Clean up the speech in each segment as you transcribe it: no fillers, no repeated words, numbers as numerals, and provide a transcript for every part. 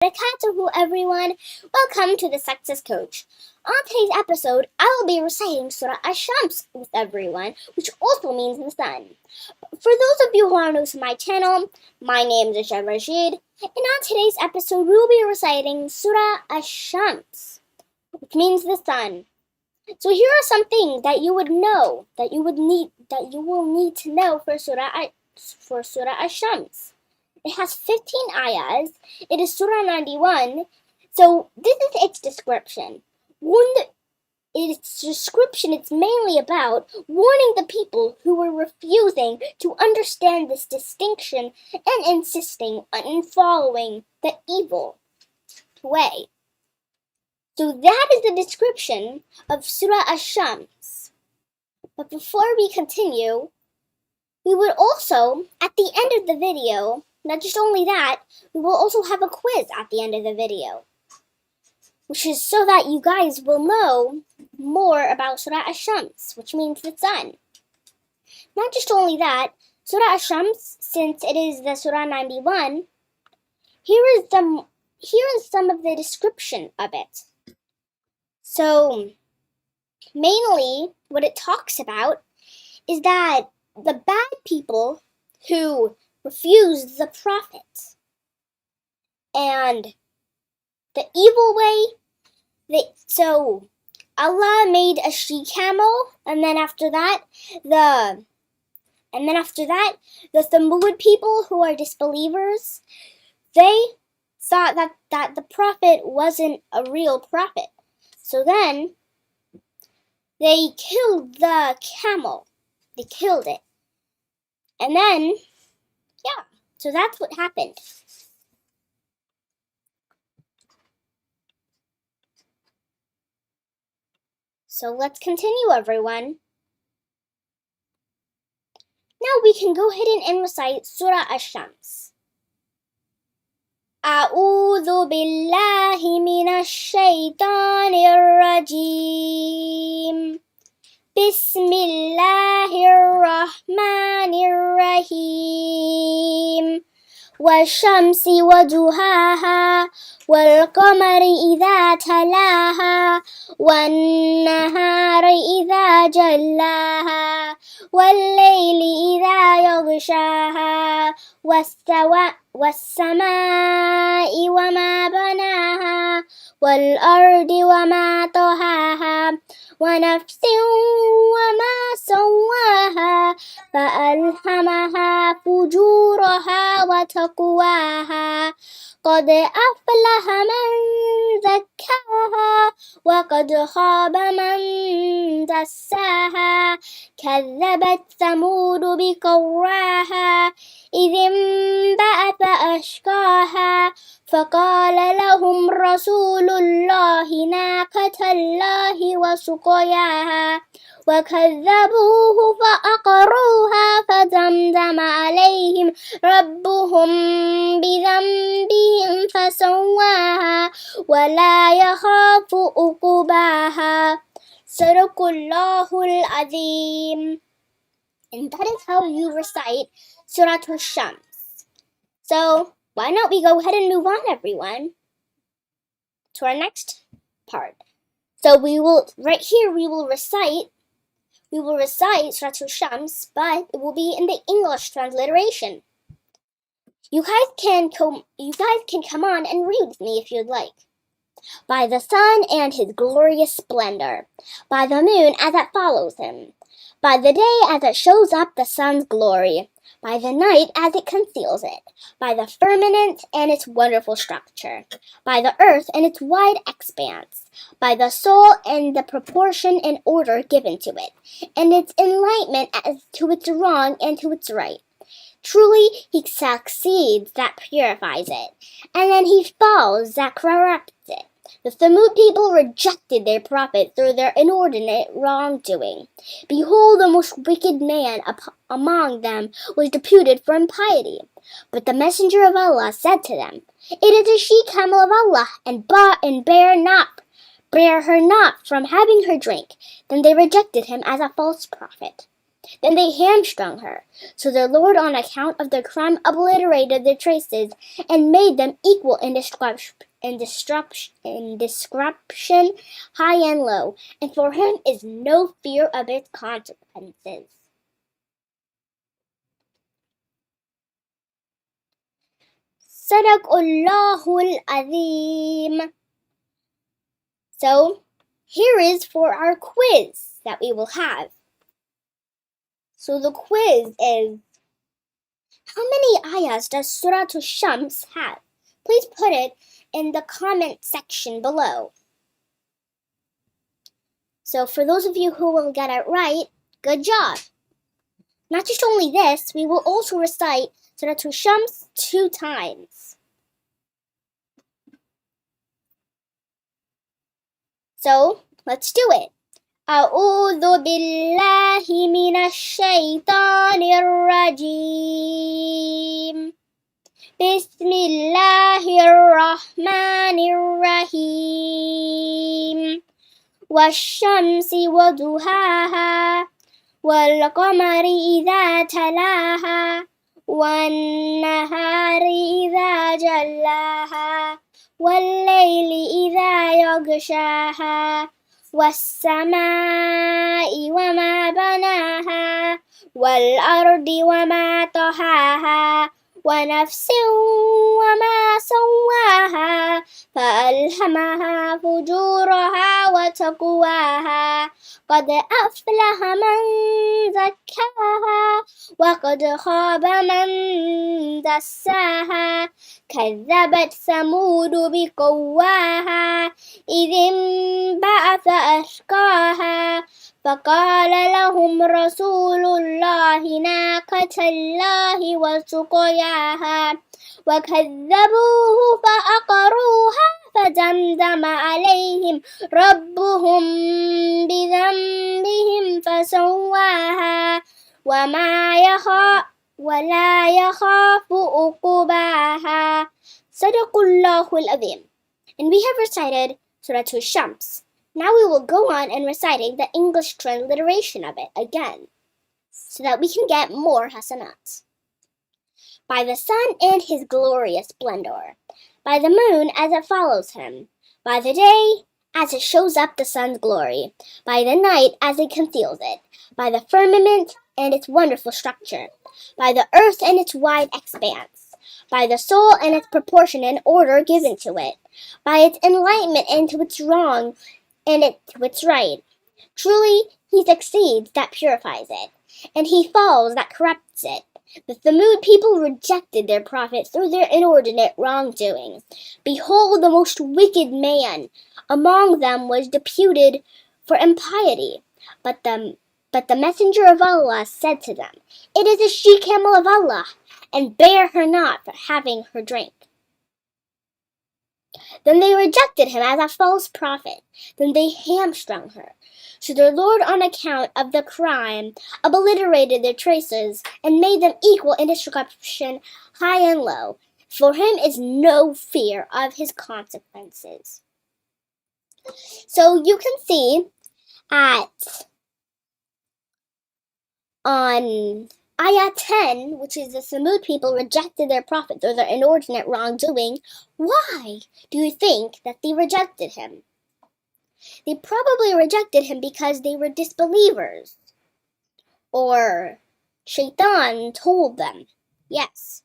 Barakatuhu everyone, welcome to the Success Coach. On today's episode, I will be reciting Surah Ash-Shams with everyone, which also means the sun. For those of you who are new to my channel, my name is Reshid, and on today's episode, we will be reciting Surah Ash-Shams, which means the sun. So here are some things that you would know, that you will need to know for Surah Ash-Shams. It has 15 ayahs. It is Surah 91. So this is its description. It's mainly about warning the people who were refusing to understand this distinction and insisting on following the evil way. So that is the description of Surah Ash-Shams. But before we continue, we would also, at the end of the video, not just only that, we will also have a quiz at the end of the video, which is so that you guys will know more about Surah Ash-Shams, which means the sun. Not just only that, Surah Ash-Shams, since it is the Surah 91, here is some of the description of it. So, mainly, what it talks about is that the bad people who refused the Prophet and the evil way, so Allah made a she-camel, and then after that the Thamud people, who are disbelievers, they thought that the Prophet wasn't a real prophet. So then they killed the camel. They killed it. And then, yeah, so that's what happened. So let's continue, everyone. Now we can go ahead and recite Surah Ash-Shams. أعوذ بالله من الشيطان الرجيم بسم الله الرحمن الرحيم والشمس وضحاها والقمر إذا تلاها والنهار إذا جلاها والليل إذا يغشاها والسماء وما بناها والأرض وما طحاها ونفس وما سواها فألهمها فجورها وتقواها قد أفلح من زكاها وقد خاب من دساها كذبت ثمود بقرعها إذ انبعث أشقاها فقال لهم رسول الله ناقة الله وسقياها وكذبوه فأقروها فدمدم عليهم ربهم بذنبهم فسواها ولا يخاف عقباها صدق الله العظيم. And that is how you recite Surah Ash-Shams. So why not we go ahead and move on, everyone, to our next part. So we will recite Surah Ash-Shams, but it will be in the English transliteration. You guys can come on and read with me if you'd like. By the sun and his glorious splendor, by the moon as it follows him, by the day as it shows up the sun's glory, by the night as it conceals it, by the firmament and its wonderful structure, by the earth and its wide expanse, by the soul and the proportion and order given to it, and its enlightenment as to its wrong and to its right. Truly he succeeds that purifies it, and then he falls that corrupts it. The Thamud people rejected their prophet through their inordinate wrongdoing. Behold, the most wicked man among them was deputed for impiety. But the messenger of Allah said to them, It is a she-camel of Allah, and bear her not from having her drink. Then they rejected him as a false prophet. Then they hamstrung her. So their Lord, on account of their crime, obliterated their traces and made them equal in description, high and low. And for him is no fear of its consequences. Sadaqallahul Azim. So, here is for our quiz that we will have. So the quiz is, how many ayahs does Surah Ash-Shams have? Please put it in the comment section below. So for those of you who will get it right, good job. Not just only this, we will also recite Surah Ash-Shams 2 times. So, let's do it. أعوذ بالله من الشيطان الرجيم بسم الله الرحمن الرحيم والشمس وضحاها والقمر إذا تلاها والنهار إذا جلاها والليل إذا يغشاها والسماء وما بناها والأرض وما طحاها ونفس وما سواها فألهمها فجورها وتقواها قد أفلح من زكاها وقد خاب من دساها كذبت ثمود بقواها إذ انبعث أشقاها فقال لهم رسول الله ناقة الله وسقياها وكذبوه فعقروها فدمدم عليهم ربهم بذنبهم فسواها ولا يخاف عقباها. Sadaqallahul Azim. And we have recited Surah Ash-Shams. Now we will go on and reciting the English transliteration of it again, so that we can get more hasanat. By the sun and his glorious splendor, by the moon as it follows him, by the day as it shows up the sun's glory, by the night as it conceals it, by the firmament and its wonderful structure, by the earth and its wide expanse, by the soul and its proportion and order given to it, by its enlightenment and to its wrong and to its right. Truly, he succeeds that purifies it, and he falls that corrupts it. The Thamud people rejected their prophet through their inordinate wrongdoing. Behold, the most wicked man among them was deputed for impiety. But the messenger of Allah said to them, It is a she-camel of Allah, and bear her not for having her drink. Then they rejected him as a false prophet. Then they hamstrung her. So their Lord, on account of the crime, obliterated their traces and made them equal in description, high and low. For him is no fear of his consequences. So you can see on Ayah 10, which is the Thamud people rejected their prophet through their inordinate wrongdoing. Why do you think that they rejected him? They probably rejected him because they were disbelievers. Or Shaitan told them. Yes.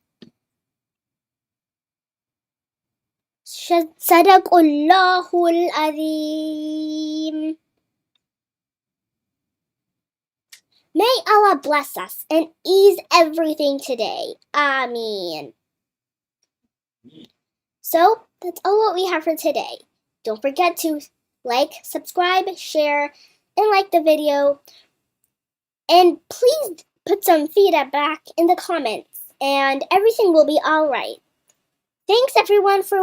Sadaqallahul Azim. May Allah bless us and ease everything today. Ameen. So, that's all what we have for today. Don't forget to like, subscribe, share, and like the video. And please put some feedback in the comments, and everything will be alright. Thanks everyone for watching.